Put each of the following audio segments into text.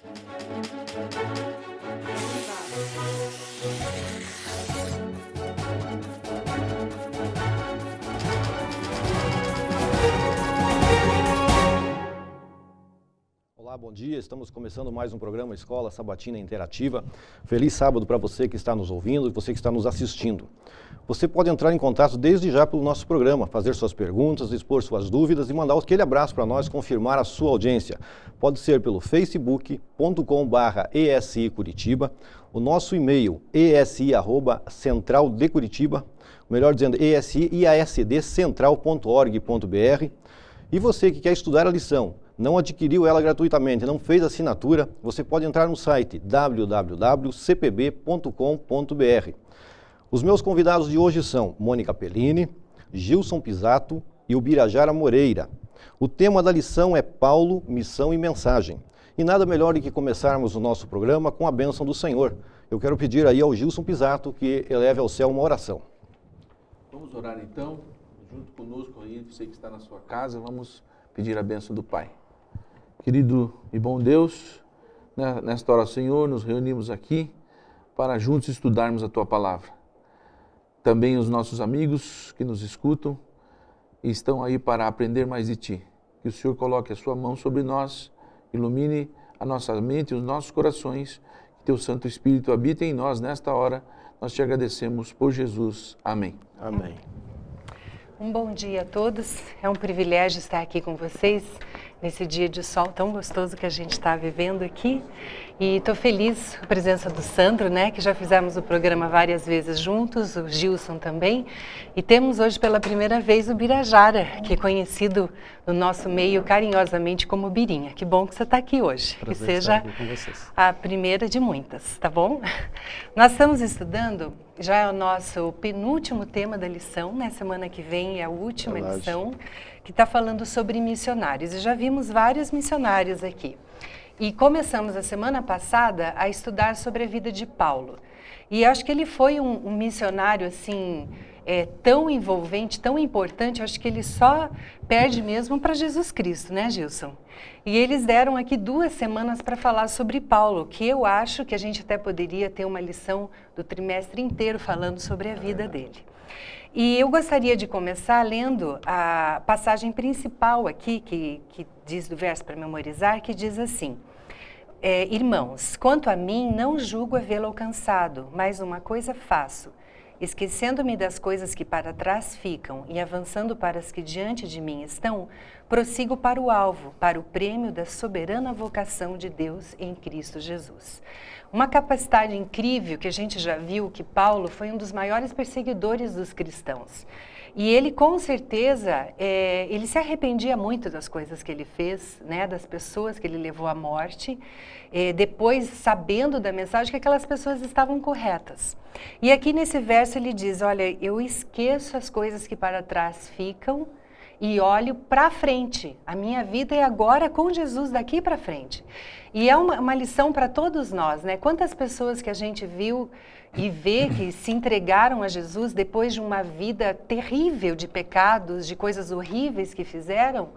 Olá, bom dia. Estamos começando mais um programa Escola Sabatina Interativa. Feliz sábado para você que está nos ouvindo e você que está nos assistindo. Você pode entrar em contato desde já pelo nosso programa, fazer suas perguntas, expor suas dúvidas e mandar aquele abraço para nós, confirmar a sua audiência. Pode ser pelo facebook.com/ESI Curitiba, o nosso e-mail esi@centraldecuritiba, melhor dizendo, esi@central.org.br. E você que quer estudar a lição, não adquiriu ela gratuitamente, não fez assinatura, você pode entrar no site www.cpb.com.br. Os meus convidados de hoje são Mônica Pellini, Gilson Pisato e Ubirajara Moreira. O tema da lição é Paulo, Missão e Mensagem. E nada melhor do que começarmos o nosso programa com a bênção do Senhor. Eu quero pedir aí ao Gilson Pisato que eleve ao céu uma oração. Vamos orar então, junto conosco aí, você que está na sua casa, vamos pedir a bênção do Pai. Querido e bom Deus, nesta hora, Senhor, nos reunimos aqui para juntos estudarmos a Tua Palavra. Também os nossos amigos que nos escutam e estão aí para aprender mais de Ti. Que o Senhor coloque a Sua mão sobre nós, ilumine a nossa mente e os nossos corações, que Teu Santo Espírito habite em nós nesta hora. Nós Te agradecemos por Jesus. Amém. Amém. Um bom dia a todos. É um privilégio estar aqui com vocês nesse dia de sol tão gostoso que a gente está vivendo aqui. E estou feliz com a presença do Sandro, né, que já fizemos o programa várias vezes juntos, o Gilson também. E temos hoje pela primeira vez o Birajara, que é conhecido no nosso meio carinhosamente como Birinha. Que bom que você está aqui hoje. Prazer que seja estar aqui com vocês. a primeira de muitas, tá bom? Nós estamos estudando, já é o nosso penúltimo tema da lição, né? Semana que vem é a última lição, que está falando sobre missionários. E já vimos vários missionários aqui. E começamos a semana passada a estudar sobre a vida de Paulo. E acho que ele foi um missionário, assim, tão envolvente, tão importante, acho que ele só perde mesmo para Jesus Cristo, né, Gilson? E eles deram aqui 2 semanas para falar sobre Paulo, que eu acho que a gente até poderia ter uma lição do trimestre inteiro falando sobre a vida dele. E eu gostaria de começar lendo a passagem principal aqui, que diz do verso para memorizar, que diz assim: irmãos, quanto a mim, não julgo havê-lo alcançado, mas uma coisa faço, esquecendo-me das coisas que para trás ficam e avançando para as que diante de mim estão, prossigo para o alvo, para o prêmio da soberana vocação de Deus em Cristo Jesus. Uma capacidade incrível que a gente já viu que Paulo foi um dos maiores perseguidores dos cristãos. E ele, com certeza, ele se arrependia muito das coisas que ele fez, né, das pessoas que ele levou à morte, depois sabendo da mensagem que aquelas pessoas estavam corretas. E aqui nesse verso ele diz, olha, eu esqueço as coisas que para trás ficam e olho para frente. A minha vida é agora com Jesus daqui para frente. E é uma lição para todos nós, né? Quantas pessoas que a gente viu e vê que se entregaram a Jesus depois de uma vida terrível de pecados, de coisas horríveis que fizeram,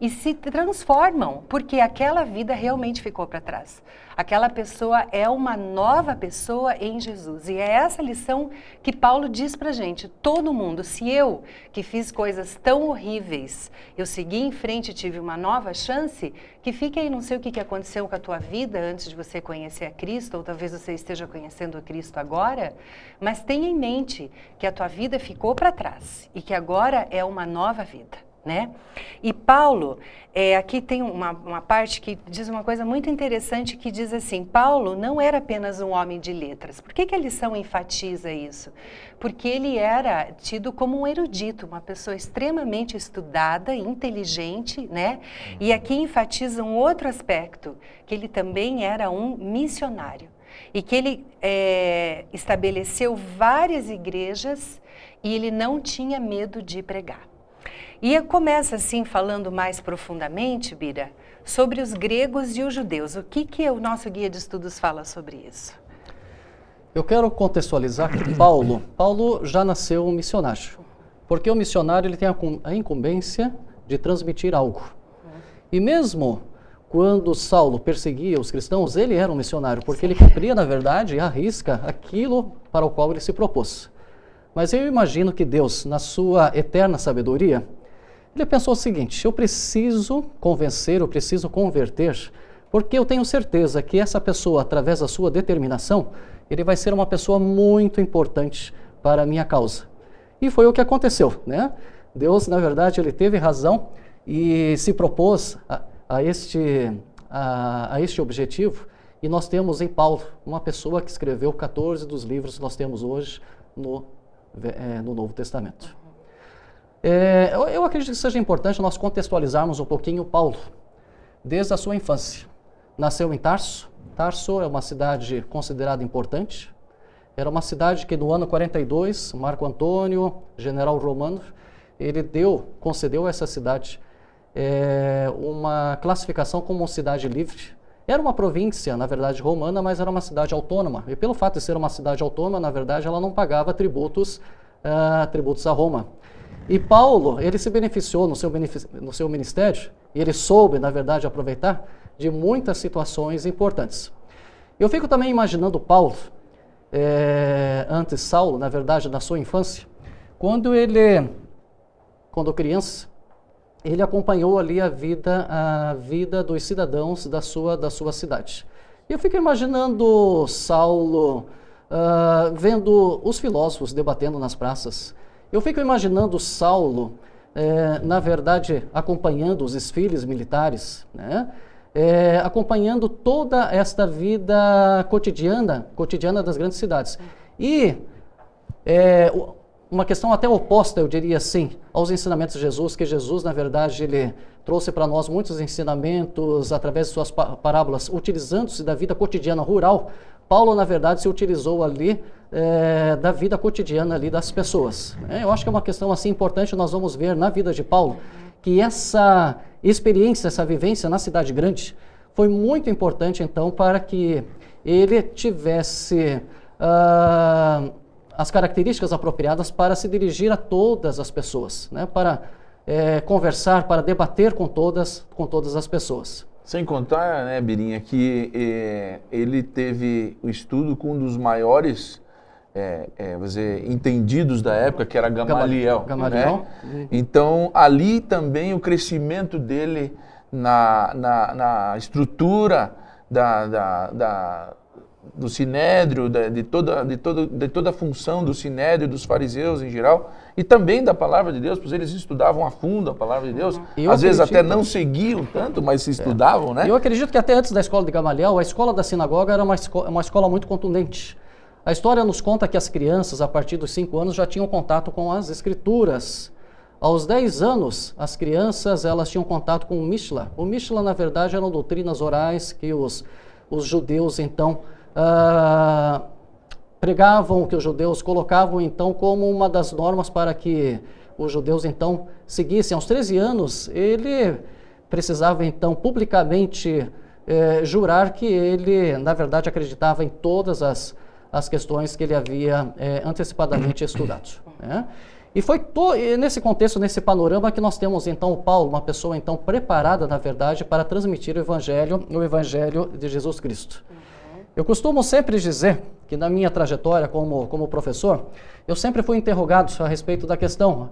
e se transformam, porque aquela vida realmente ficou para trás. Aquela pessoa é uma nova pessoa em Jesus. E é essa lição que Paulo diz pra gente. Todo mundo, se eu, que fiz coisas tão horríveis, eu segui em frente e tive uma nova chance, que fique aí, não sei o que aconteceu com a tua vida antes de você conhecer a Cristo, ou talvez você esteja conhecendo a Cristo agora, mas tenha em mente que a tua vida ficou para trás e que agora é uma nova vida. Né? E Paulo, aqui tem uma parte que diz uma coisa muito interessante, que diz assim, Paulo não era apenas um homem de letras. Por que a lição enfatiza isso? Porque ele era tido como um erudito, uma pessoa extremamente estudada, inteligente, né? E aqui enfatiza um outro aspecto, que ele também era um missionário. E que ele estabeleceu várias igrejas e ele não tinha medo de pregar. E começa assim, falando mais profundamente, Bira, sobre os gregos e os judeus. O que o nosso guia de estudos fala sobre isso? Eu quero contextualizar que Paulo já nasceu um missionário. Porque o missionário ele tem a incumbência de transmitir algo. E mesmo quando Saulo perseguia os cristãos, ele era um missionário, porque ele cumpria, na verdade, à risca aquilo para o qual ele se propôs. Mas eu imagino que Deus, na sua eterna sabedoria, ele pensou o seguinte: eu preciso convencer, eu preciso converter, porque eu tenho certeza que essa pessoa, através da sua determinação, ele vai ser uma pessoa muito importante para a minha causa. E foi o que aconteceu, né? Deus, na verdade, ele teve razão e se propôs a este objetivo, e nós temos em Paulo uma pessoa que escreveu 14 dos livros que nós temos hoje no Novo Testamento. Eu acredito que seja importante nós contextualizarmos um pouquinho Paulo, desde a sua infância. Nasceu em Tarso. Tarso é uma cidade considerada importante. Era uma cidade que no ano 42, Marco Antônio, general romano, ele concedeu a essa cidade uma classificação como cidade livre. Era uma província, na verdade, romana, mas era uma cidade autônoma. E pelo fato de ser uma cidade autônoma, na verdade, ela não pagava tributos a Roma. E Paulo, ele se beneficiou no seu ministério, e ele soube, na verdade, aproveitar de muitas situações importantes. Eu fico também imaginando Paulo, antes Saulo, na verdade, na sua infância, quando criança, ele acompanhou ali a vida dos cidadãos da sua cidade. Eu fico imaginando Saulo vendo os filósofos debatendo nas praças. Eu fico imaginando Saulo, na verdade, acompanhando os desfiles militares, né? Acompanhando toda esta vida cotidiana das grandes cidades. E uma questão até oposta, eu diria assim, aos ensinamentos de Jesus, que Jesus, na verdade, ele trouxe para nós muitos ensinamentos através de suas parábolas, utilizando-se da vida cotidiana rural. Paulo, na verdade, se utilizou ali da vida cotidiana ali das pessoas. Eu acho que é uma questão assim importante, nós vamos ver na vida de Paulo, que essa experiência, essa vivência na cidade grande, foi muito importante, então, para que ele tivesse as características apropriadas para se dirigir a todas as pessoas, né? Para conversar, para debater com todas as pessoas. Sem contar, né, Birinha, que ele teve o estudo com um dos maiores entendidos da época, que era Gamaliel. Gamaliel. Né? Então, ali também o crescimento dele na estrutura do sinédrio, de toda a função do sinédrio, dos fariseus em geral, e também da palavra de Deus, pois eles estudavam a fundo a palavra de Deus. Às vezes até não seguiam tanto, mas se estudavam, né? Eu acredito que até antes da escola de Gamaliel, a escola da sinagoga era uma escola muito contundente. A história nos conta que as crianças, a partir dos 5 anos, já tinham contato com as escrituras. Aos 10 anos, as crianças elas tinham contato com o Mishla. O Mishla, na verdade, eram doutrinas orais que os judeus, então, pregavam, que os judeus colocavam, então, como uma das normas para que os judeus, então, seguissem. Aos 13 anos, ele precisava, então, publicamente jurar que ele, na verdade, acreditava em todas as questões que ele havia antecipadamente estudado, né? E foi nesse contexto, nesse panorama, que nós temos, então, o Paulo, uma pessoa, então, preparada, na verdade, para transmitir o Evangelho de Jesus Cristo. Eu costumo sempre dizer que na minha trajetória como professor, eu sempre fui interrogado a respeito da questão,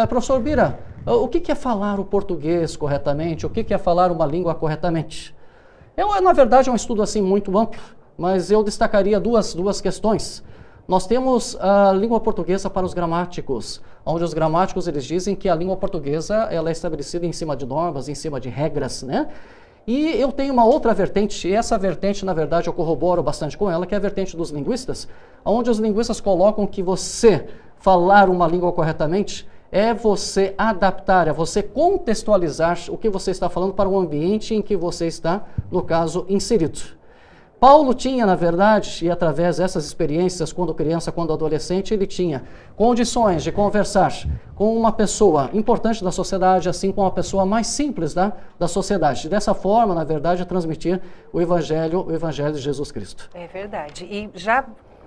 professor Bira, o que é falar o português corretamente? O que é falar uma língua corretamente? Na verdade, é um estudo assim muito amplo, mas eu destacaria duas questões. Nós temos a língua portuguesa para os gramáticos, onde os gramáticos eles dizem que a língua portuguesa ela é estabelecida em cima de normas, em cima de regras, né? E eu tenho uma outra vertente, e essa vertente, na verdade, eu corroboro bastante com ela, que é a vertente dos linguistas, onde os linguistas colocam que você falar uma língua corretamente é você adaptar, é você contextualizar o que você está falando para o ambiente em que você está, no caso, inserido. Paulo tinha, na verdade, e através dessas experiências, quando criança, quando adolescente, ele tinha condições de conversar com uma pessoa importante da sociedade, assim como uma pessoa mais simples da sociedade. Dessa forma, na verdade, transmitir o Evangelho de Jesus Cristo. É verdade. E já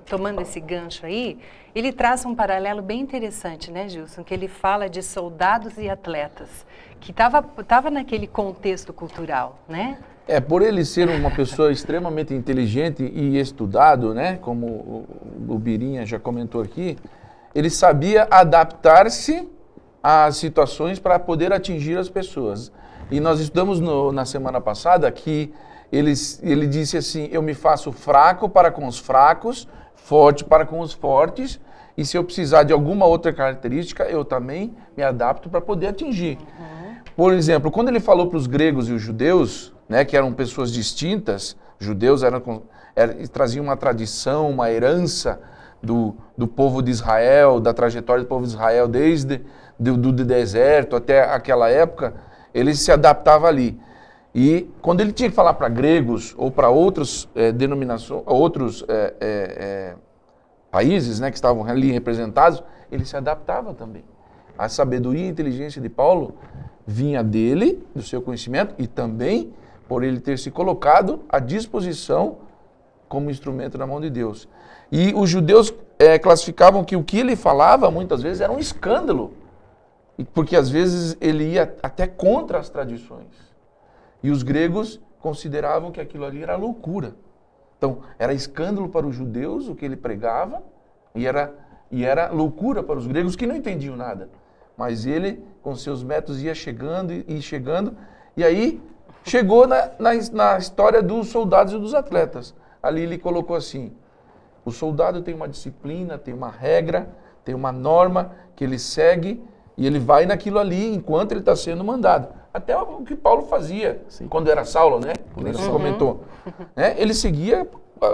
tomando esse gancho aí, ele traça um paralelo bem interessante, né, Gilson? Que ele fala de soldados e atletas, que estava naquele contexto cultural, né? Por ele ser uma pessoa extremamente inteligente e estudado, né, como o Birinha já comentou aqui, ele sabia adaptar-se às situações para poder atingir as pessoas. E nós estudamos na semana passada que ele disse assim, eu me faço fraco para com os fracos, forte para com os fortes, e se eu precisar de alguma outra característica, eu também me adapto para poder atingir. Por exemplo, quando ele falou para os gregos e os judeus, né, que eram pessoas distintas, judeus traziam uma tradição, uma herança do povo de Israel, da trajetória do povo de Israel desde do deserto até aquela época, ele se adaptava ali. E quando ele tinha que falar para gregos ou para outros denominações, outros países, né, que estavam ali representados, ele se adaptava também. A sabedoria e inteligência de Paulo vinha dele, do seu conhecimento, e também por ele ter se colocado à disposição como instrumento na mão de Deus. E os judeus classificavam que o que ele falava, muitas vezes, era um escândalo, porque às vezes ele ia até contra as tradições. E os gregos consideravam que aquilo ali era loucura. Então, era escândalo para os judeus o que ele pregava, e era loucura para os gregos que não entendiam nada. Mas ele, com seus métodos, ia chegando e chegando, e aí chegou na história dos soldados e dos atletas. Ali ele colocou assim, o soldado tem uma disciplina, tem uma regra, tem uma norma que ele segue, e ele vai naquilo ali enquanto ele está sendo mandado. Até o que Paulo fazia, quando era Saulo, né? Como você comentou. Né? Ele seguia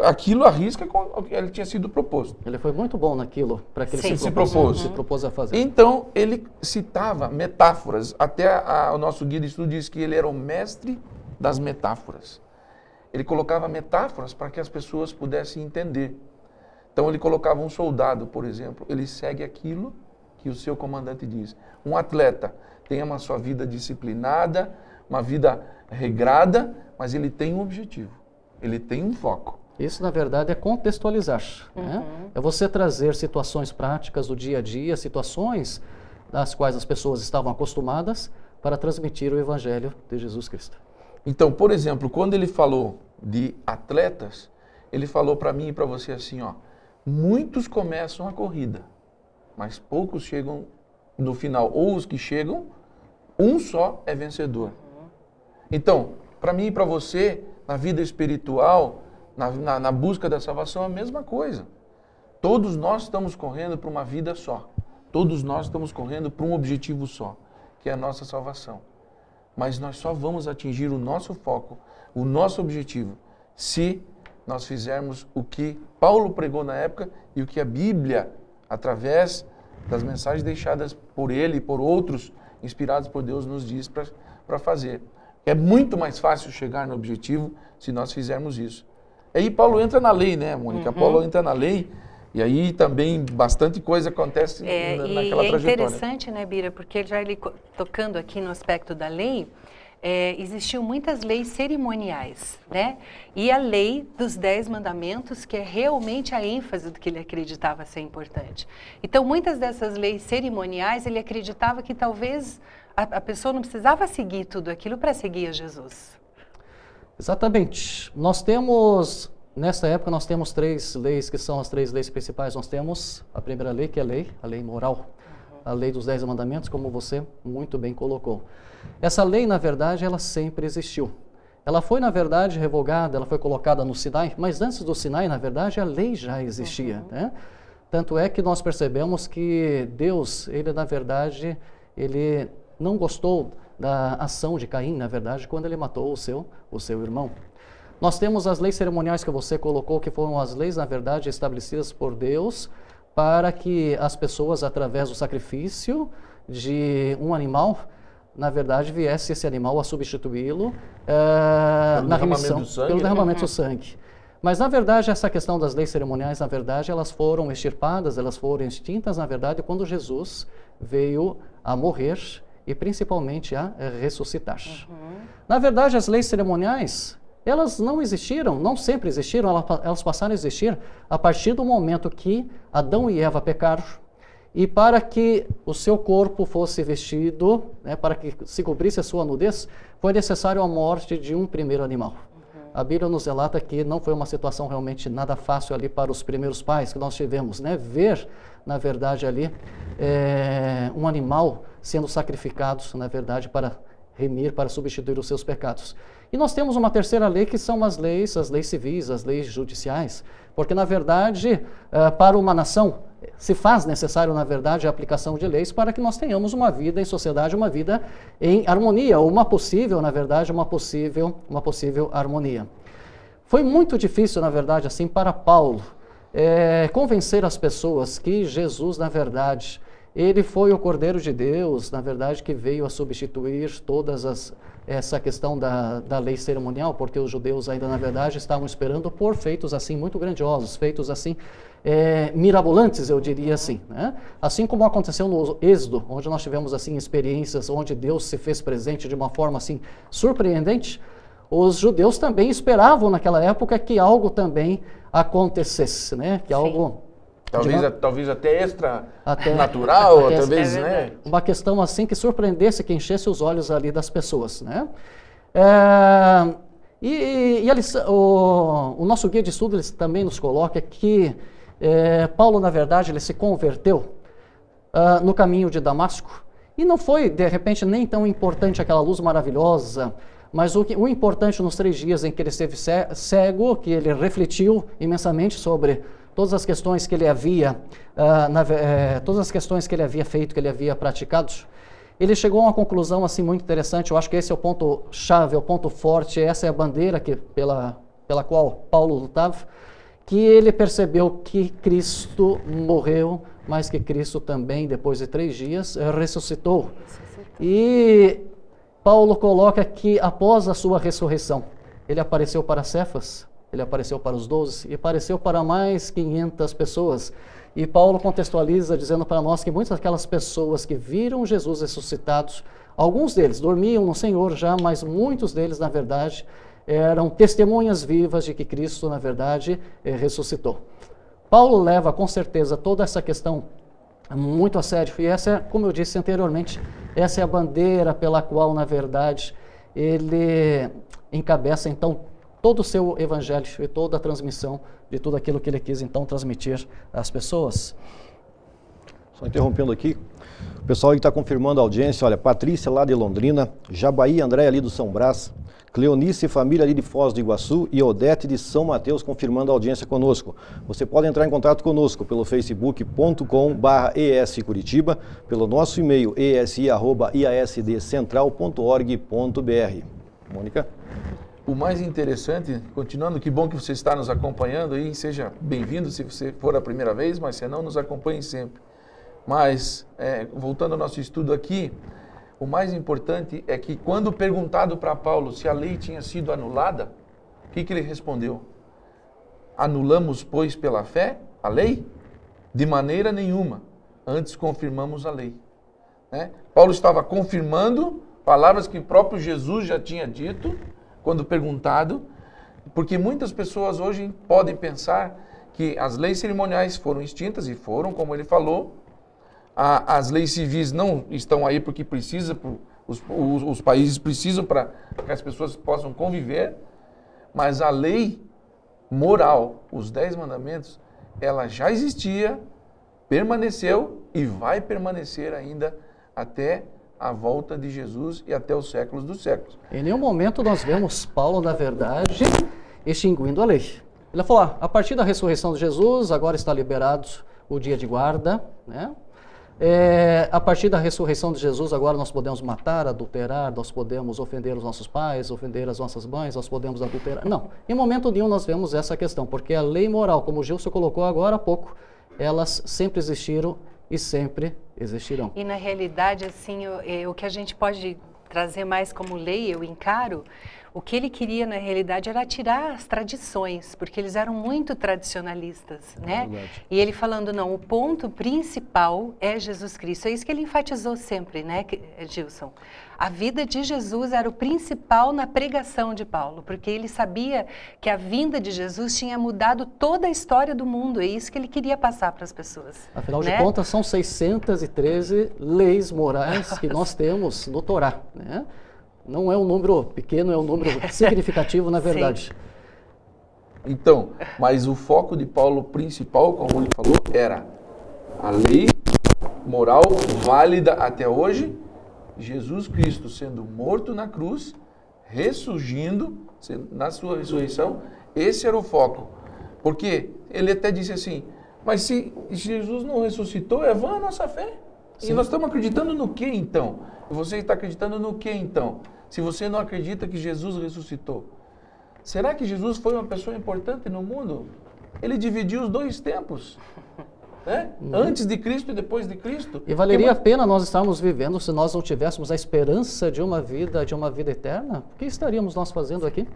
aquilo à risca com que ele tinha sido proposto. Ele foi muito bom naquilo, para que ele se propôs a fazer. Então, ele citava metáforas. Até o nosso guia de estudo diz que ele era o mestre das metáforas. Ele colocava metáforas para que as pessoas pudessem entender. Então, ele colocava um soldado, por exemplo, ele segue aquilo que o seu comandante diz. Um atleta tem uma sua vida disciplinada, uma vida regrada, mas ele tem um objetivo, ele tem um foco. Isso, na verdade, é contextualizar. Né? É você trazer situações práticas do dia a dia, situações das quais as pessoas estavam acostumadas para transmitir o Evangelho de Jesus Cristo. Então, por exemplo, quando ele falou de atletas, ele falou para mim e para você assim, ó, muitos começam a corrida, mas poucos chegam no final. Ou os que chegam, um só é vencedor. Então, para mim e para você, na vida espiritual, na busca da salvação, é a mesma coisa. Todos nós estamos correndo para uma vida só. Todos nós estamos correndo para um objetivo só, que é a nossa salvação. Mas nós só vamos atingir o nosso foco, o nosso objetivo, se nós fizermos o que Paulo pregou na época e o que a Bíblia, através das mensagens deixadas por ele e por outros, inspirados por Deus, nos diz para fazer. É muito mais fácil chegar no objetivo se nós fizermos isso. Aí Paulo entra na lei, né, Mônica? Paulo entra na lei e aí também bastante coisa acontece naquela trajetória. É interessante, né, Bira, porque já ele tocando aqui no aspecto da lei, existiam muitas leis cerimoniais, né? E a lei dos 10 mandamentos, que é realmente a ênfase do que ele acreditava ser importante. Então, muitas dessas leis cerimoniais, ele acreditava que talvez a pessoa não precisava seguir tudo aquilo para seguir a Jesus. Exatamente. Nós temos, nessa época, nós temos 3 leis, que são as 3 leis principais. Nós temos a primeira lei, que é a lei moral. A lei dos 10 mandamentos, como você muito bem colocou. Essa lei, na verdade, ela sempre existiu. Ela foi, na verdade, revogada, ela foi colocada no Sinai, mas antes do Sinai, na verdade, a lei já existia. Né? Tanto é que nós percebemos que Deus, ele, na verdade, ele não gostou da ação de Caim, na verdade, quando ele matou o seu irmão. Nós temos as leis cerimoniais que você colocou, que foram as leis, na verdade, estabelecidas por Deus, para que as pessoas, através do sacrifício de um animal, na verdade, viesse esse animal a substituí-lo na remissão, pelo derramamento do sangue. Mas, na verdade, essa questão das leis cerimoniais, na verdade, elas foram extirpadas, elas foram extintas, na verdade, quando Jesus veio a morrer e, principalmente, a ressuscitar. Na verdade, as leis cerimoniais, elas não existiram, não sempre existiram, elas passaram a existir a partir do momento que Adão e Eva pecaram e para que o seu corpo fosse vestido, né, para que se cobrisse a sua nudez, foi necessário a morte de um primeiro animal. A Bíblia nos relata que não foi uma situação realmente nada fácil ali para os primeiros pais que nós tivemos, né? Ver, na verdade, ali um animal sendo sacrificado, na verdade, para remir, para substituir os seus pecados. E nós temos uma terceira lei, que são as leis civis, as leis judiciais, porque, na verdade, para uma nação, se faz necessário, na verdade, a aplicação de leis para que nós tenhamos uma vida em sociedade, uma vida em harmonia, ou uma possível, na verdade, uma possível harmonia. Foi muito difícil, na verdade, assim, para Paulo, convencer as pessoas que Jesus, na verdade, ele foi o Cordeiro de Deus, na verdade, que veio a substituir essa questão da lei cerimonial, porque os judeus ainda, na verdade, estavam esperando por feitos assim muito grandiosos, feitos assim mirabolantes, eu diria assim, né? Assim como aconteceu no Êxodo, onde nós tivemos assim experiências onde Deus se fez presente de uma forma assim surpreendente, os judeus também esperavam naquela época que algo também acontecesse, né? Que algo talvez até natural, talvez, né? Uma questão assim que surpreendesse, que enchesse os olhos ali das pessoas, né? O nosso guia de estudo ele também nos coloca que Paulo, na verdade, ele se converteu no caminho de Damasco, e não foi, de repente, nem tão importante aquela luz maravilhosa, mas o importante nos 3 dias em que ele esteve cego, que ele refletiu imensamente sobre todas as questões que ele havia feito, que ele havia praticado, ele chegou a uma conclusão assim muito interessante. Eu acho que esse é o ponto chave, é o ponto forte, essa é a bandeira pela qual Paulo lutava, que ele percebeu que Cristo morreu, mas que Cristo também, depois de 3 dias, ressuscitou. E Paulo coloca que após a sua ressurreição, ele apareceu para Cefas, ele apareceu para os 12 e apareceu para mais 500 pessoas. E Paulo contextualiza dizendo para nós que muitas daquelas pessoas que viram Jesus ressuscitado, alguns deles dormiam no Senhor já, mas muitos deles, na verdade, eram testemunhas vivas de que Cristo, na verdade, ressuscitou. Paulo leva com certeza toda essa questão muito a sério, e essa é, como eu disse anteriormente, essa é a bandeira pela qual, na verdade, ele encabeça então todo o seu evangelho e toda a transmissão de tudo aquilo que ele quis então transmitir às pessoas. Só interrompendo aqui, o pessoal que está confirmando a audiência, olha, Patrícia lá de Londrina, Jabaí André ali do São Brás, Cleonice e família ali de Foz do Iguaçu e Odete de São Mateus confirmando a audiência conosco. Você pode entrar em contato conosco pelo facebook.com/escuritiba, pelo nosso e-mail esi@iasdcentral.org.br. Mônica? O mais interessante, continuando, que bom que você está nos acompanhando aí, seja bem-vindo se você for a primeira vez, mas se não, nos acompanhe sempre. Mas, voltando ao nosso estudo aqui, o mais importante é que quando perguntado para Paulo se a lei tinha sido anulada, o que ele respondeu? Anulamos, pois, pela fé a lei? De maneira nenhuma, antes confirmamos a lei. Né? Paulo estava confirmando palavras que o próprio Jesus já tinha dito, quando perguntado, porque muitas pessoas hoje podem pensar que as leis cerimoniais foram extintas, e foram, como ele falou. As leis civis não estão aí porque precisa, os países precisam para que as pessoas possam conviver, mas a lei moral, os 10 mandamentos, ela já existia, permaneceu e vai permanecer ainda até a volta de Jesus e até os séculos dos séculos. Em nenhum momento nós vemos Paulo, na verdade, extinguindo a lei. Ele falou, a partir da ressurreição de Jesus, agora está liberado o dia de guarda, né? A partir da ressurreição de Jesus, agora nós podemos matar, adulterar, nós podemos ofender os nossos pais, ofender as nossas mães, nós podemos adulterar. Não, em momento nenhum nós vemos essa questão, porque a lei moral, como o Gilson colocou agora há pouco, elas sempre existiram e sempre existirão. E na realidade, assim, o que a gente pode trazer mais como lei, eu encaro, O que ele queria, na realidade, era tirar as tradições, porque eles eram muito tradicionalistas, né? Verdade. E ele falando, não, o ponto principal é Jesus Cristo. É isso que ele enfatizou sempre, né, Gilson? A vida de Jesus era o principal na pregação de Paulo, porque ele sabia que a vinda de Jesus tinha mudado toda a história do mundo. É isso que ele queria passar para as pessoas. Afinal né? de contas, são 613 leis morais que nós temos no Torá, né? Não é um número pequeno, é um número significativo, na verdade. Então, mas o foco de Paulo principal, como ele falou, era a lei moral válida até hoje, Jesus Cristo sendo morto na cruz, ressurgindo na sua ressurreição, esse era o foco. Porque ele até disse assim, mas se Jesus não ressuscitou, é vã a nossa fé. Sim. E nós estamos acreditando no que então? Você está acreditando no que então? Se você não acredita que Jesus ressuscitou. Será que Jesus foi uma pessoa importante no mundo? Ele dividiu os dois tempos. Né? Antes de Cristo e depois de Cristo. E valeria a pena nós estarmos vivendo se nós não tivéssemos a esperança de uma vida eterna? O que estaríamos nós fazendo aqui?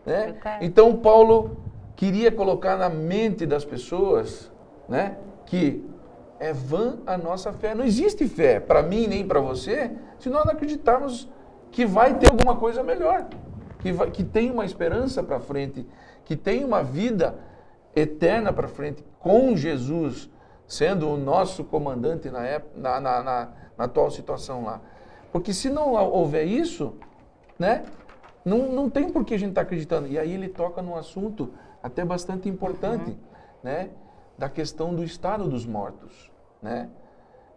Né? Então Paulo queria colocar na mente das pessoas, né, que é vã a nossa fé. Não existe fé para mim nem para você se nós não acreditarmos que vai ter alguma coisa melhor, que tem uma esperança para frente, que tem uma vida eterna para frente com Jesus sendo o nosso comandante na atual situação lá. Porque se não houver isso, né, não tem por que a gente estar acreditando. E aí ele toca num assunto até bastante importante, né, da questão do estado dos mortos, né?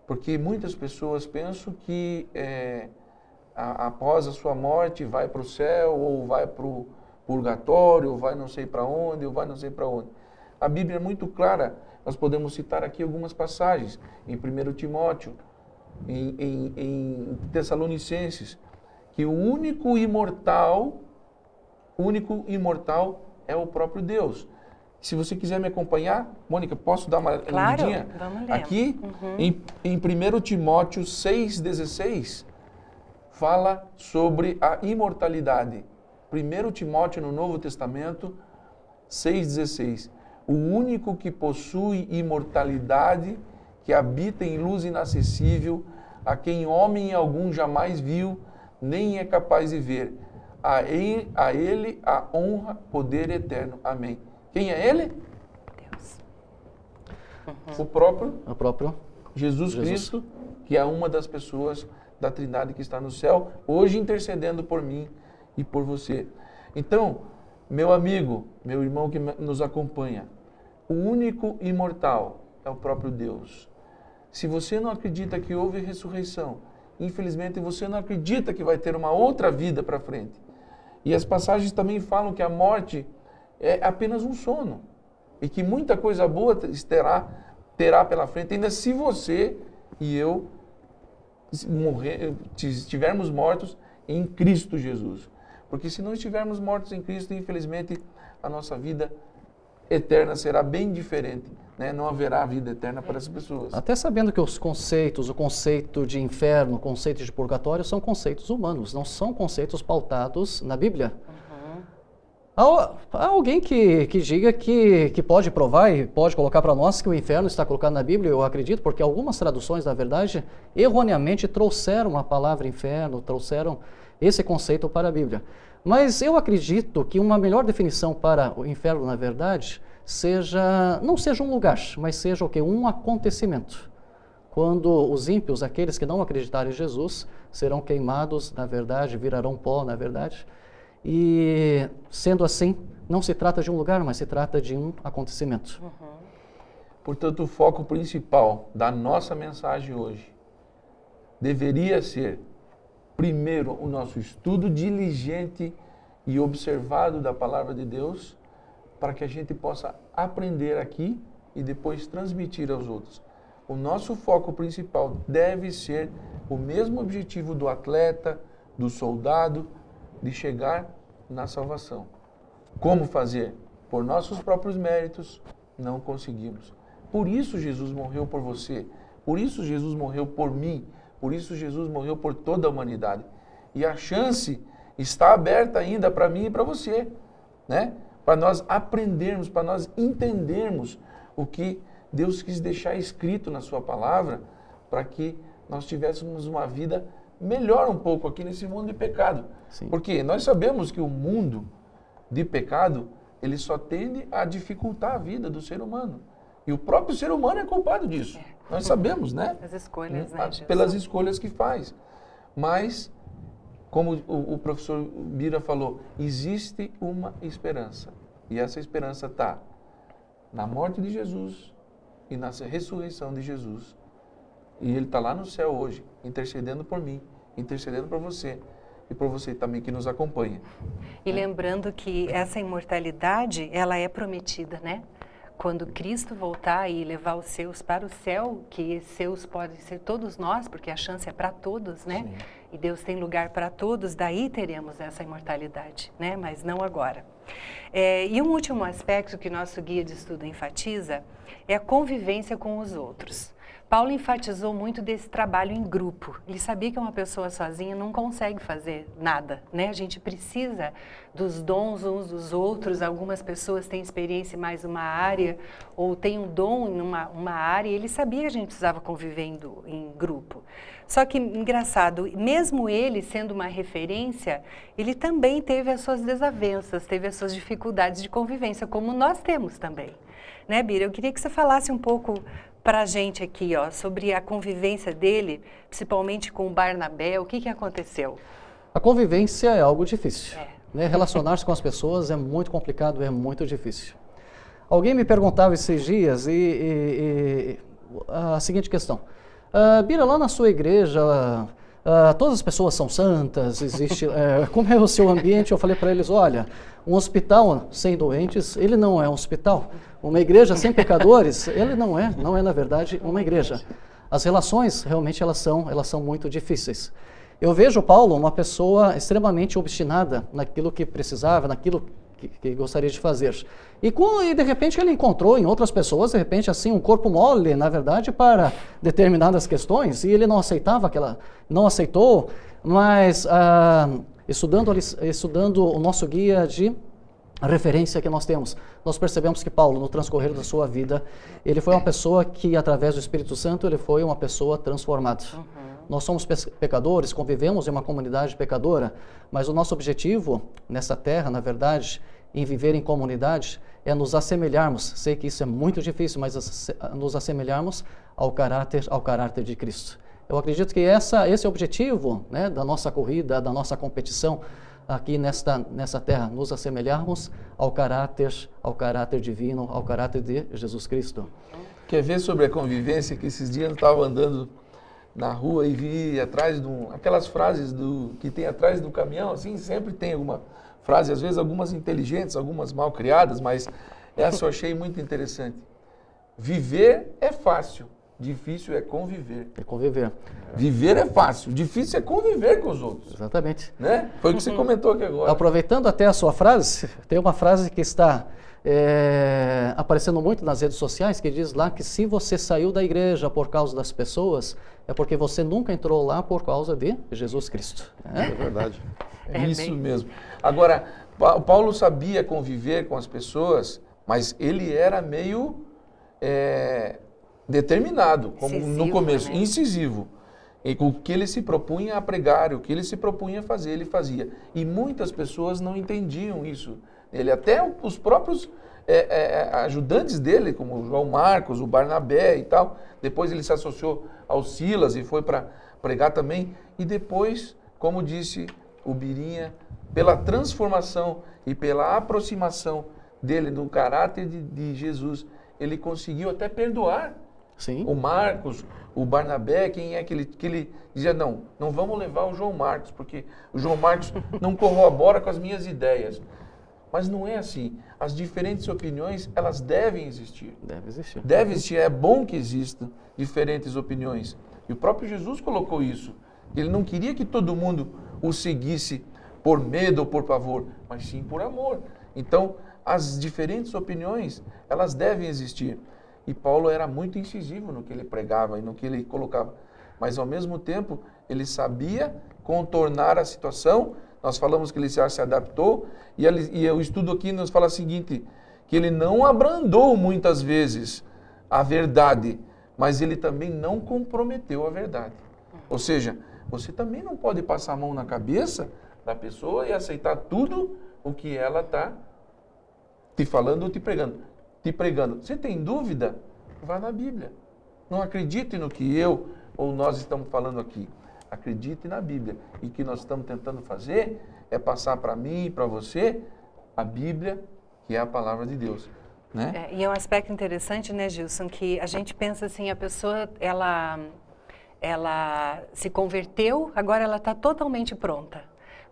Porque muitas pessoas pensam que após a sua morte vai para o céu, ou vai para o purgatório, ou vai não sei para onde, ou vai não sei para onde. A Bíblia é muito clara, nós podemos citar aqui algumas passagens, em 1 Timóteo, em Tessalonicenses, que o único imortal é o próprio Deus. Se você quiser me acompanhar, Mônica, posso dar uma lidinha? Vamos ler. Aqui, em 1 Timóteo 6,16, fala sobre a imortalidade. 1 Timóteo, no Novo Testamento, 6,16. O único que possui imortalidade, que habita em luz inacessível, a quem homem algum jamais viu, nem é capaz de ver. A ele a honra, poder eterno. Amém. Quem é ele? Deus. O próprio Jesus Cristo, que é uma das pessoas da Trindade que está no céu, hoje intercedendo por mim e por você. Então, meu amigo, meu irmão que nos acompanha, o único imortal é o próprio Deus. Se você não acredita que houve ressurreição, infelizmente você não acredita que vai ter uma outra vida para frente. E as passagens também falam que a morte é apenas um sono e que muita coisa boa terá pela frente, ainda se você e eu estivermos mortos em Cristo Jesus. Porque se não estivermos mortos em Cristo, infelizmente, a nossa vida eterna será bem diferente, né? Não haverá vida eterna para as pessoas. Até sabendo que os conceitos, o conceito de inferno, o conceito de purgatório, são conceitos humanos, não são conceitos pautados na Bíblia. Há alguém que diga que pode provar e pode colocar para nós que o inferno está colocado na Bíblia, eu acredito, porque algumas traduções, na verdade, erroneamente trouxeram a palavra inferno, trouxeram esse conceito para a Bíblia. Mas eu acredito que uma melhor definição para o inferno, na verdade, não seja um lugar, mas seja o quê? Um acontecimento. Quando os ímpios, aqueles que não acreditarem em Jesus, serão queimados, na verdade, virarão pó, na verdade. E, sendo assim, não se trata de um lugar, mas se trata de um acontecimento. Portanto, o foco principal da nossa mensagem hoje deveria ser, primeiro, o nosso estudo diligente e observado da Palavra de Deus, para que a gente possa aprender aqui e depois transmitir aos outros. O nosso foco principal deve ser o mesmo objetivo do atleta, do soldado, de chegar na salvação. Como fazer? Por nossos próprios méritos, não conseguimos. Por isso Jesus morreu por você, por isso Jesus morreu por mim, por isso Jesus morreu por toda a humanidade. E a chance está aberta ainda para mim e para você, né? Para nós aprendermos, para nós entendermos o que Deus quis deixar escrito na sua palavra, para que nós tivéssemos uma vida melhor um pouco aqui nesse mundo de pecado. Sim. Porque nós sabemos que o mundo de pecado, ele só tende a dificultar a vida do ser humano. E o próprio ser humano é culpado disso. Nós sabemos, né? As escolhas, né, Gilson? Pelas escolhas que faz. Mas, como o professor Bira falou, existe uma esperança. E essa esperança está na morte de Jesus e na ressurreição de Jesus. E ele está lá no céu hoje, intercedendo por mim, intercedendo por você e por você também que nos acompanha. E lembrando que essa imortalidade, ela é prometida, né? Quando Cristo voltar e levar os seus para o céu, que seus podem ser todos nós, porque a chance é para todos, né? Sim. E Deus tem lugar para todos, daí teremos essa imortalidade, né? Mas não agora. E um último aspecto que nosso guia de estudo enfatiza é a convivência com os outros. Paulo enfatizou muito desse trabalho em grupo. Ele sabia que uma pessoa sozinha não consegue fazer nada, né? A gente precisa dos dons uns dos outros. Algumas pessoas têm experiência em mais uma área ou têm um dom em uma área. E ele sabia que a gente precisava conviver em grupo. Só que, engraçado, mesmo ele sendo uma referência, ele também teve as suas desavenças, teve as suas dificuldades de convivência, como nós temos também. Né, Bira? Eu queria que você falasse um pouco para a gente aqui, ó, sobre a convivência dele, principalmente com o Barnabé, o que aconteceu? A convivência é algo difícil. Né? Relacionar-se com as pessoas é muito complicado, é muito difícil. Alguém me perguntava esses dias a seguinte questão. Bira, lá na sua igreja, todas as pessoas são santas, existe... como é o seu ambiente? Eu falei para eles, olha, um hospital sem doentes, ele não é um hospital. Uma igreja sem pecadores, ele não é na verdade uma igreja. As relações, realmente, elas são muito difíceis. Eu vejo Paulo uma pessoa extremamente obstinada naquilo que precisava, naquilo que gostaria de fazer. E de repente ele encontrou em outras pessoas, de repente assim, um corpo mole, na verdade, para determinadas questões, e ele não aceitava não aceitou, mas estudando o nosso guia de referência que nós temos, nós percebemos que Paulo, no transcorrer da sua vida, ele foi uma pessoa que, através do Espírito Santo, ele foi uma pessoa transformada. Nós somos pecadores, convivemos em uma comunidade pecadora, mas o nosso objetivo nessa terra, na verdade, em viver em comunidade, é nos assemelharmos, sei que isso é muito difícil, mas nos assemelharmos ao caráter de Cristo. Eu acredito que esse é o objetivo, né, da nossa corrida, da nossa competição, aqui nessa terra, nos assemelharmos ao caráter divino, ao caráter de Jesus Cristo. Quer ver sobre a convivência, que esses dias eu estava andando na rua e vi atrás aquelas frases que tem atrás do caminhão, assim, sempre tem alguma frase, às vezes algumas inteligentes, algumas mal criadas, mas essa eu achei muito interessante. Viver é fácil, difícil é conviver. É conviver. Viver é fácil, difícil é conviver com os outros. Exatamente. Né? Foi o que você comentou aqui agora. Aproveitando até a sua frase, tem uma frase que está aparecendo muito nas redes sociais, que diz lá que se você saiu da igreja por causa das pessoas, é porque você nunca entrou lá por causa de Jesus Cristo. É verdade. É isso mesmo. Agora, Paulo sabia conviver com as pessoas, mas ele era meio determinado, como incisivo, no começo, né? Incisivo. E o que ele se propunha a pregar, o que ele se propunha a fazer, ele fazia. E muitas pessoas não entendiam isso. Ele, até os próprios ajudantes dele, como o João Marcos, o Barnabé e tal, depois ele se associou ao Silas e foi para pregar também. E depois, como disse o Birinha, pela transformação e pela aproximação dele no caráter de Jesus, ele conseguiu até perdoar. Sim. O Marcos, o Barnabé, quem é que ele dizia, não vamos levar o João Marcos, porque o João Marcos não corrobora com as minhas ideias. Mas não é assim. As diferentes opiniões, elas devem existir. Deve existir. É bom que existam diferentes opiniões. E o próprio Jesus colocou isso. Ele não queria que todo mundo o seguisse por medo ou por pavor, mas sim por amor. Então, as diferentes opiniões, elas devem existir. E Paulo era muito incisivo no que ele pregava e no que ele colocava. Mas, ao mesmo tempo, ele sabia contornar a situação nós falamos que ele já se adaptou, e o estudo aqui nos fala o seguinte, que ele não abrandou muitas vezes a verdade, mas ele também não comprometeu a verdade. Ou seja, você também não pode passar a mão na cabeça da pessoa e aceitar tudo o que ela está te falando ou te pregando. Você tem dúvida? Vá na Bíblia. Não acredite no que eu ou nós estamos falando aqui. Acredite na Bíblia. E o que nós estamos tentando fazer é passar para mim e para você a Bíblia, que é a palavra de Deus. Né? E é um aspecto interessante, né, Gilson, que a gente pensa assim, a pessoa, ela se converteu, agora ela está totalmente pronta.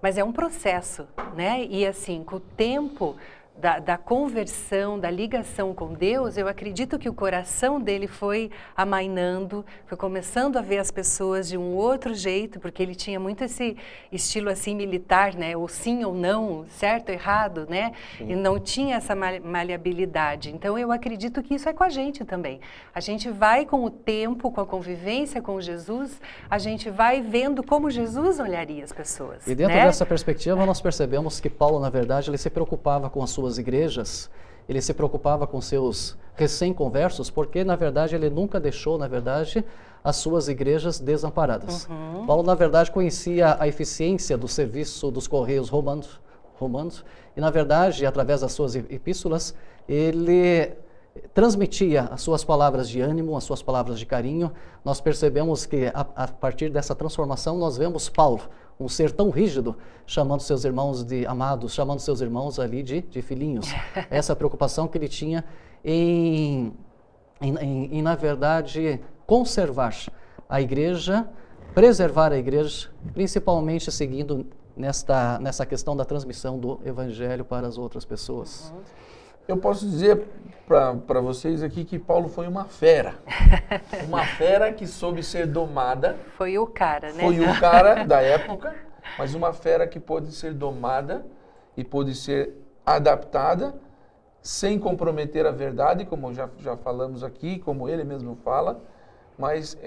Mas é um processo, né? E assim, com o tempo da conversão, da ligação com Deus, eu acredito que o coração dele foi amainando, foi começando a ver as pessoas de um outro jeito, porque ele tinha muito esse estilo assim militar, né? Ou sim ou não, certo, errado, né? Sim. E não tinha essa maleabilidade. Então eu acredito que isso é com a gente também. A gente vai com o tempo, com a convivência com Jesus, a gente vai vendo como Jesus olharia as pessoas. E dentro dessa perspectiva nós percebemos que Paulo, na verdade, ele se preocupava com as suas igrejas, ele se preocupava com seus recém-conversos, porque na verdade ele nunca deixou, na verdade, as suas igrejas desamparadas. Paulo, na verdade, conhecia a eficiência do serviço dos correios romanos, e na verdade, através das suas epístolas, ele transmitia as suas palavras de ânimo, as suas palavras de carinho. Nós percebemos que a partir dessa transformação nós vemos Paulo, um ser tão rígido, chamando seus irmãos de amados, chamando seus irmãos ali de filhinhos. Essa preocupação que ele tinha em na verdade, conservar a igreja, preservar a igreja, principalmente seguindo nessa questão da transmissão do evangelho para as outras pessoas. Eu posso dizer para vocês aqui que Paulo foi uma fera. Uma fera que soube ser domada. Foi o cara, né? Foi o cara da época, mas uma fera que pôde ser domada e pôde ser adaptada sem comprometer a verdade, como já falamos aqui, como ele mesmo fala, mas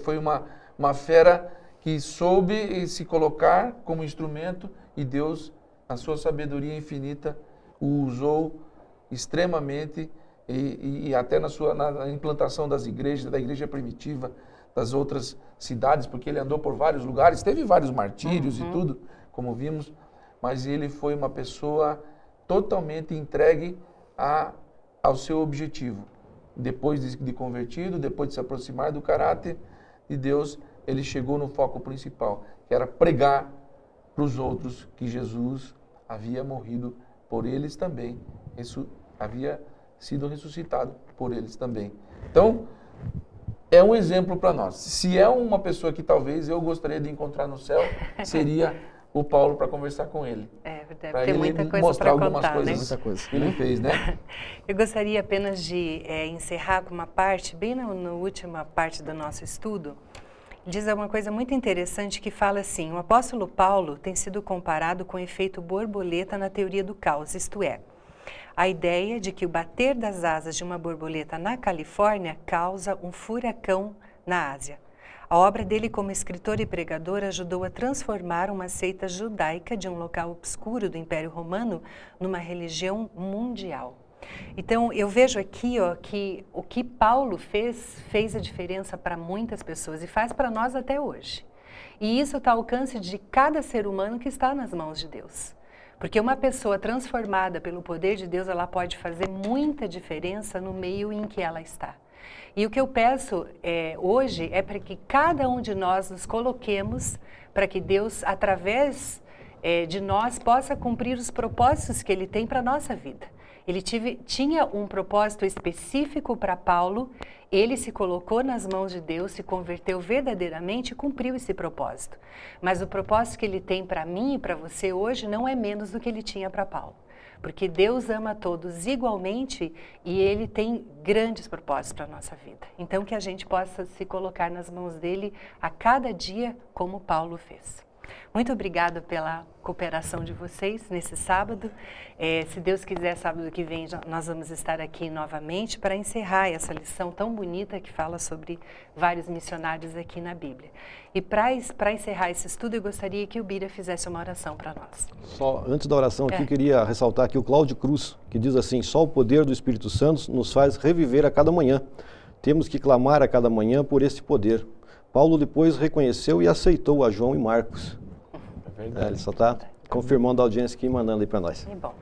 foi uma fera que soube se colocar como instrumento e Deus, na sua sabedoria infinita, o usou extremamente e até na implantação das igrejas, da igreja primitiva, das outras cidades, porque ele andou por vários lugares, teve vários martírios e tudo, como vimos, mas ele foi uma pessoa totalmente entregue ao seu objetivo. Depois de convertido, depois de se aproximar do caráter de Deus, ele chegou no foco principal, que era pregar para os outros que Jesus havia morrido por eles também, havia sido ressuscitado por eles também. Então, é um exemplo para nós. Se é uma pessoa que talvez eu gostaria de encontrar no céu, seria o Paulo para conversar com ele. Deve ter muita coisa para contar, coisas, né? Muita coisa que ele fez, né? Eu gostaria apenas de encerrar com uma parte, bem na última parte do nosso estudo, diz uma coisa muito interessante que fala assim: o apóstolo Paulo tem sido comparado com o efeito borboleta na teoria do caos, isto é, a ideia de que o bater das asas de uma borboleta na Califórnia causa um furacão na Ásia. A obra dele como escritor e pregador ajudou a transformar uma seita judaica de um local obscuro do Império Romano numa religião mundial. Então, eu vejo aqui que o que Paulo fez a diferença para muitas pessoas e faz para nós até hoje. E isso está ao alcance de cada ser humano que está nas mãos de Deus. Porque uma pessoa transformada pelo poder de Deus, ela pode fazer muita diferença no meio em que ela está. E o que eu peço hoje é para que cada um de nós nos coloquemos para que Deus, através de nós, possa cumprir os propósitos que Ele tem para a nossa vida. Ele tinha um propósito específico para Paulo, ele se colocou nas mãos de Deus, se converteu verdadeiramente e cumpriu esse propósito. Mas o propósito que ele tem para mim e para você hoje não é menos do que ele tinha para Paulo. Porque Deus ama todos igualmente e Ele tem grandes propósitos para a nossa vida. Então que a gente possa se colocar nas mãos dEle a cada dia como Paulo fez. Muito obrigada pela cooperação de vocês nesse sábado. Se Deus quiser, sábado que vem nós vamos estar aqui novamente para encerrar essa lição tão bonita que fala sobre vários missionários aqui na Bíblia. E para encerrar esse estudo, eu gostaria que o Bira fizesse uma oração para nós. Só antes da oração aqui, eu queria ressaltar aqui o Cláudio Cruz, que diz assim: só o poder do Espírito Santo nos faz reviver a cada manhã. Temos que clamar a cada manhã por esse poder. Paulo depois reconheceu e aceitou a João e Marcos. É verdade. Ele só está confirmando a audiência aqui e mandando aí para nós. É bom.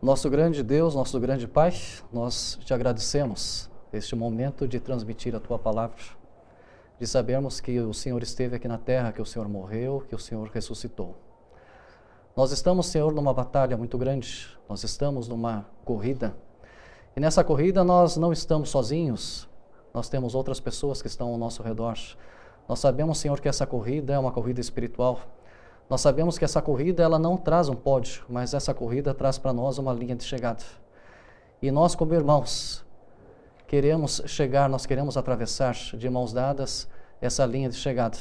Nosso grande Deus, nosso grande Pai, nós te agradecemos este momento de transmitir a Tua palavra, de sabermos que o Senhor esteve aqui na terra, que o Senhor morreu, que o Senhor ressuscitou. Nós estamos, Senhor, numa batalha muito grande, nós estamos numa corrida, e nessa corrida nós não estamos sozinhos, nós temos outras pessoas que estão ao nosso redor. Nós sabemos, Senhor, que essa corrida é uma corrida espiritual. Nós sabemos que essa corrida ela não traz um pódio, mas essa corrida traz para nós uma linha de chegada. E nós, como irmãos, queremos chegar, nós queremos atravessar de mãos dadas essa linha de chegada,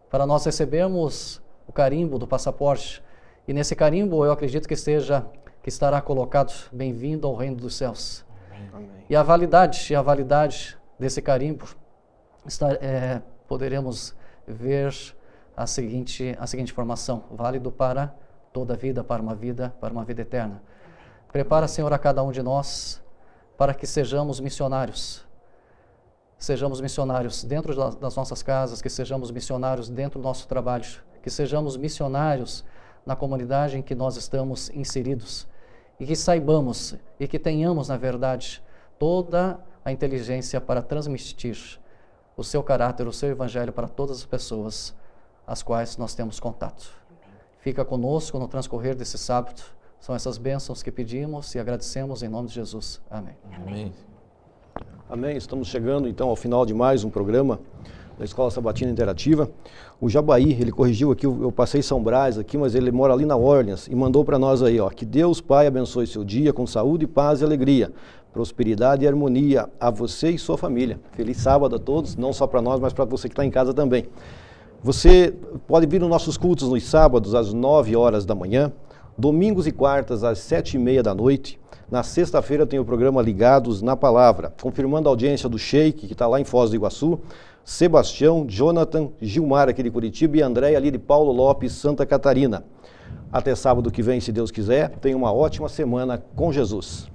para nós recebermos o carimbo do passaporte. E nesse carimbo eu acredito que estará colocado: bem-vindo ao reino dos céus. Amém. E a validade desse carimbo poderemos ver a seguinte informação: válido para toda a vida, para uma vida eterna. Prepara, Senhor, a cada um de nós para que sejamos missionários dentro das nossas casas, que sejamos missionários dentro do nosso trabalho, que sejamos missionários na comunidade em que nós estamos inseridos, e que saibamos e que tenhamos, na verdade, toda a inteligência para transmitir o seu caráter, o seu evangelho para todas as pessoas às quais nós temos contato. Fica conosco no transcorrer desse sábado. São essas bênçãos que pedimos e agradecemos em nome de Jesus. Amém. Amém. Amém. Estamos chegando então ao final de mais um programa da Escola Sabatina Interativa. O Jabaí, ele corrigiu aqui, eu passei São Brás aqui, mas ele mora ali na Orleans e mandou para nós aí, ó: que Deus Pai abençoe seu dia com saúde, paz e alegria, prosperidade e harmonia a você e sua família. Feliz sábado a todos, não só para nós, mas para você que está em casa também. Você pode vir nos nossos cultos nos sábados às 9 horas da manhã, domingos e quartas às 7h30 da noite. Na sexta-feira tem o programa Ligados na Palavra, confirmando a audiência do Sheik, que está lá em Foz do Iguaçu, Sebastião, Jonathan, Gilmar aqui de Curitiba e André ali de Paulo Lopes, Santa Catarina. Até sábado que vem, se Deus quiser. Tenha uma ótima semana com Jesus.